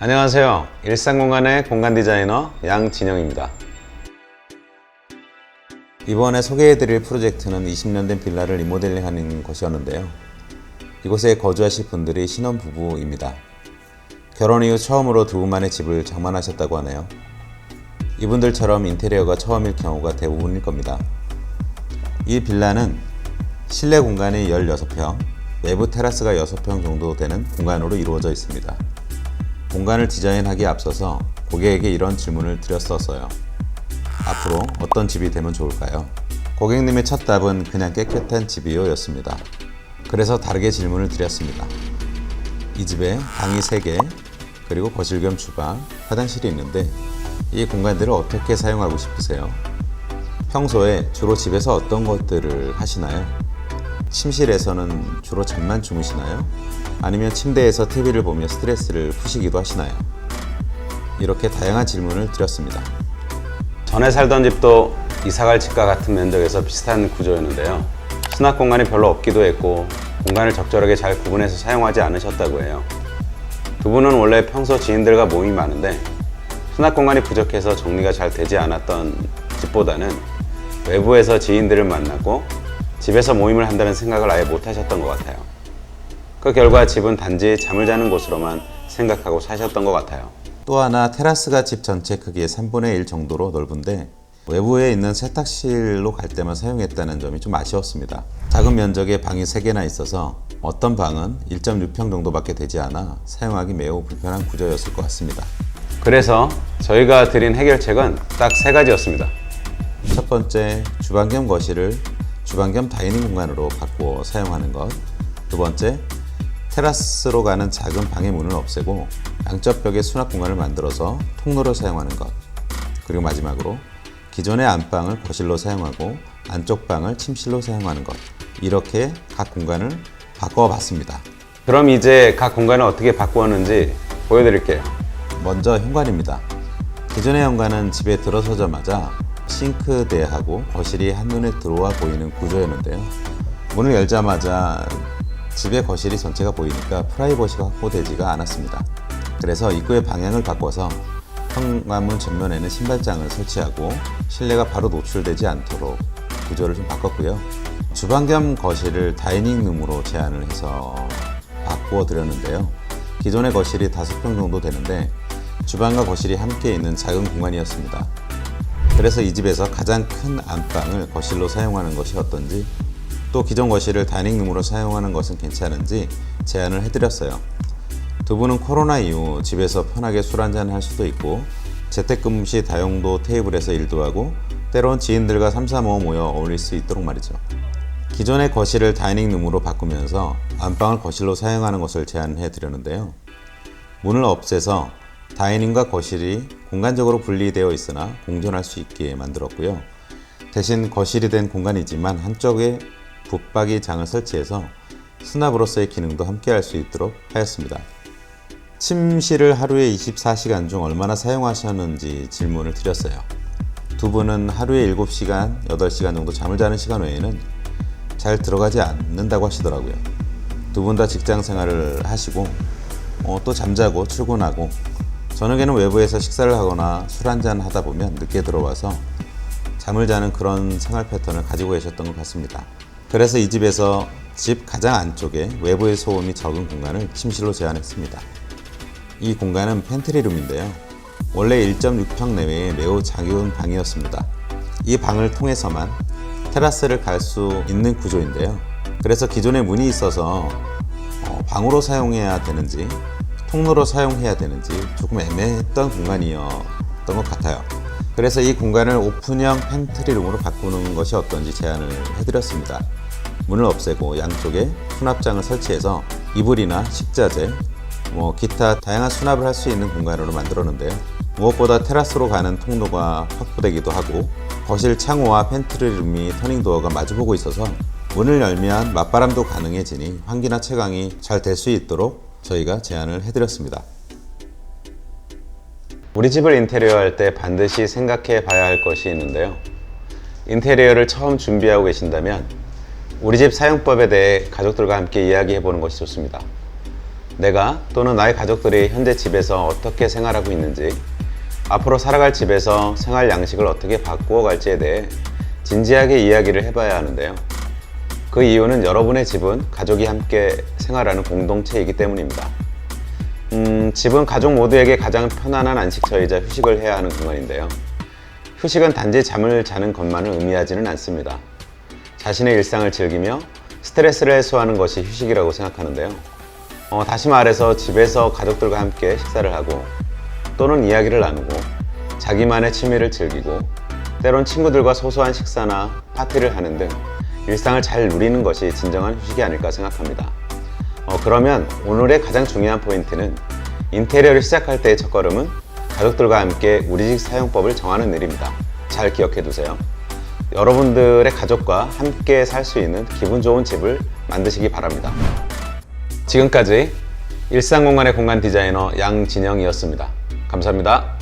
안녕하세요. 일상공간의 공간 디자이너 양진영입니다. 이번에 소개해드릴 프로젝트는 20년 된 빌라를 리모델링하는 것이었는데요. 이곳에 거주하실 분들이 신혼부부입니다. 결혼 이후 처음으로 두 분만의 집을 장만하셨다고 하네요. 이분들처럼 인테리어가 처음일 경우가 대부분일 겁니다. 이 빌라는 실내 공간이 16평, 외부 테라스가 6평 정도 되는 공간으로 이루어져 있습니다. 공간을 디자인하기에 앞서서 고객에게 이런 질문을 드렸었어요. 앞으로 어떤 집이 되면 좋을까요? 고객님의 첫 답은 그냥 깨끗한 집이요 였습니다. 그래서 다르게 질문을 드렸습니다. 이 집에 방이 3개, 그리고 거실 겸 주방, 화장실이 있는데 이 공간들을 어떻게 사용하고 싶으세요? 평소에 주로 집에서 어떤 것들을 하시나요? 침실에서는 주로 잠만 주무시나요? 아니면 침대에서 TV를 보며 스트레스를 푸시기도 하시나요? 이렇게 다양한 질문을 드렸습니다. 전에 살던 집도 이사갈 집과 같은 면적에서 비슷한 구조였는데요. 수납 공간이 별로 없기도 했고 공간을 적절하게 잘 구분해서 사용하지 않으셨다고 해요. 두 분은 원래 평소 지인들과 모임이 많은데 수납 공간이 부족해서 정리가 잘 되지 않았던 집보다는 외부에서 지인들을 만나고 집에서 모임을 한다는 생각을 아예 못 하셨던 것 같아요. 그 결과 집은 단지 잠을 자는 곳으로만 생각하고 사셨던 것 같아요. 또 하나, 테라스가 집 전체 크기의 3분의 1 정도로 넓은데 외부에 있는 세탁실로 갈 때만 사용했다는 점이 좀 아쉬웠습니다. 작은 면적의 방이 3개나 있어서 어떤 방은 1.6평 정도밖에 되지 않아 사용하기 매우 불편한 구조였을 것 같습니다. 그래서 저희가 드린 해결책은 딱 3가지였습니다. 첫 번째, 주방 겸 거실을 주방 겸 다이닝 공간으로 바꾸어 사용하는 것. 두 번째, 테라스로 가는 작은 방의 문을 없애고 양쪽 벽에 수납 공간을 만들어서 통로를 사용하는 것. 그리고 마지막으로 기존의 안방을 거실로 사용하고 안쪽 방을 침실로 사용하는 것. 이렇게 각 공간을 바꿔 봤습니다. 그럼 이제 각 공간을 어떻게 바꾸었는지 보여드릴게요. 먼저 현관입니다. 기존의 현관은 집에 들어서자마자 싱크대하고 거실이 한눈에 들어와 보이는 구조였는데요. 문을 열자마자 집의 거실이 전체가 보이니까 프라이버시가 확보되지가 않았습니다. 그래서 입구의 방향을 바꿔서 현관문 전면에는 신발장을 설치하고 실내가 바로 노출되지 않도록 구조를 좀 바꿨고요. 주방 겸 거실을 다이닝룸으로 제안을 해서 바꾸어 드렸는데요. 기존의 거실이 5평 정도 되는데 주방과 거실이 함께 있는 작은 공간이었습니다. 그래서 이 집에서 가장 큰 안방을 거실로 사용하는 것이 어떤지, 또 기존 거실을 다이닝룸으로 사용하는 것은 괜찮은지 제안을 해드렸어요. 두 분은 코로나 이후 집에서 편하게 술 한잔 할 수도 있고 재택근무 시 다용도 테이블에서 일도 하고 때론 지인들과 3-4-5 모여 어울릴 수 있도록 말이죠. 기존의 거실을 다이닝룸으로 바꾸면서 안방을 거실로 사용하는 것을 제안해 드렸는데요. 문을 없애서 다이닝과 거실이 공간적으로 분리되어 있으나 공존할 수 있게 만들었고요. 대신 거실이 된 공간이지만 한쪽에 붙박이 장을 설치해서 수납으로서의 기능도 함께 할 수 있도록 하였습니다. 침실을 하루에 24시간 중 얼마나 사용하셨는지 질문을 드렸어요. 두 분은 하루에 7시간, 8시간 정도 잠을 자는 시간 외에는 잘 들어가지 않는다고 하시더라고요. 두 분 다 직장 생활을 하시고 또 잠자고 출근하고 저녁에는 외부에서 식사를 하거나 술 한잔 하다 보면 늦게 들어와서 잠을 자는 그런 생활 패턴을 가지고 계셨던 것 같습니다. 그래서 이 집에서 집 가장 안쪽에 외부의 소음이 적은 공간을 침실로 제안했습니다. 이 공간은 팬트리룸인데요. 원래 1.6평 내외의 매우 작은 방이었습니다. 이 방을 통해서만 테라스를 갈 수 있는 구조인데요. 그래서 기존에 문이 있어서 방으로 사용해야 되는지 통로로 사용해야 되는지 조금 애매했던 공간이었던 것 같아요. 그래서 이 공간을 오픈형 팬트리룸으로 바꾸는 것이 어떤지 제안을 해드렸습니다. 문을 없애고 양쪽에 수납장을 설치해서 이불이나 식자재, 기타 다양한 수납을 할 수 있는 공간으로 만들었는데요. 무엇보다 테라스로 가는 통로가 확보되기도 하고 거실 창호와 팬트리룸이 터닝도어가 마주보고 있어서 문을 열면 맞바람도 가능해지니 환기나 채광이 잘 될 수 있도록 저희가 제안을 해드렸습니다. 우리 집을 인테리어할 때 반드시 생각해 봐야 할 것이 있는데요. 인테리어를 처음 준비하고 계신다면 우리 집 사용법에 대해 가족들과 함께 이야기해 보는 것이 좋습니다. 내가 또는 나의 가족들이 현재 집에서 어떻게 생활하고 있는지, 앞으로 살아갈 집에서 생활 양식을 어떻게 바꾸어 갈지에 대해 진지하게 이야기를 해봐야 하는데요. 그 이유는 여러분의 집은 가족이 함께 생활하는 공동체이기 때문입니다. 집은 가족 모두에게 가장 편안한 안식처이자 휴식을 해야 하는 공간인데요. 휴식은 단지 잠을 자는 것만을 의미하지는 않습니다. 자신의 일상을 즐기며 스트레스를 해소하는 것이 휴식이라고 생각하는데요. 다시 말해서 집에서 가족들과 함께 식사를 하고 또는 이야기를 나누고 자기만의 취미를 즐기고 때론 친구들과 소소한 식사나 파티를 하는 등 일상을 잘 누리는 것이 진정한 휴식이 아닐까 생각합니다. 그러면 오늘의 가장 중요한 포인트는 인테리어를 시작할 때의 첫걸음은 가족들과 함께 우리 집 사용법을 정하는 일입니다. 잘 기억해 두세요. 여러분들의 가족과 함께 살 수 있는 기분 좋은 집을 만드시기 바랍니다. 지금까지 일상공간의 공간 디자이너 양진영이었습니다. 감사합니다.